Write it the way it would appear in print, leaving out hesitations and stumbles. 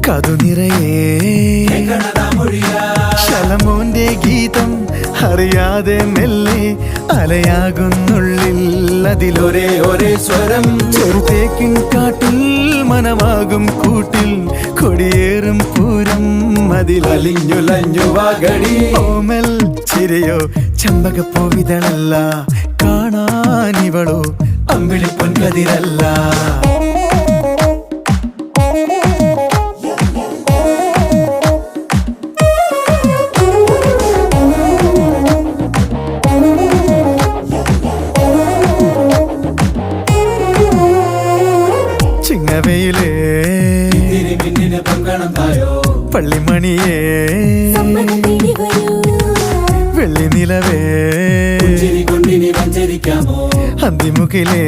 കതു നിറയേ ശലമോന്റെ ഗീതം അറിയാതെ മെല്ലെ അലയാകുന്നുള്ളിൽ അതിലൊരേ ഒരേ സ്വരം ചെറുതേക്കിൻ കാട്ടിൽ മനമാകും കൂട്ടിൽ കൊടിയേറും പൂരം അതിലലിഞ്ഞുലഞ്ഞു വാഗടി ഓമൽ ചിരയോ ചമ്പകപ്പൂവിതളല്ല കാണാനിവളോ അമ്പിളി പൊൻകതിരല്ല ചിങ്ങവയിലേ പള്ളിമണിയേ വെള്ളി നിലവേ അന്തിമുഖിലേ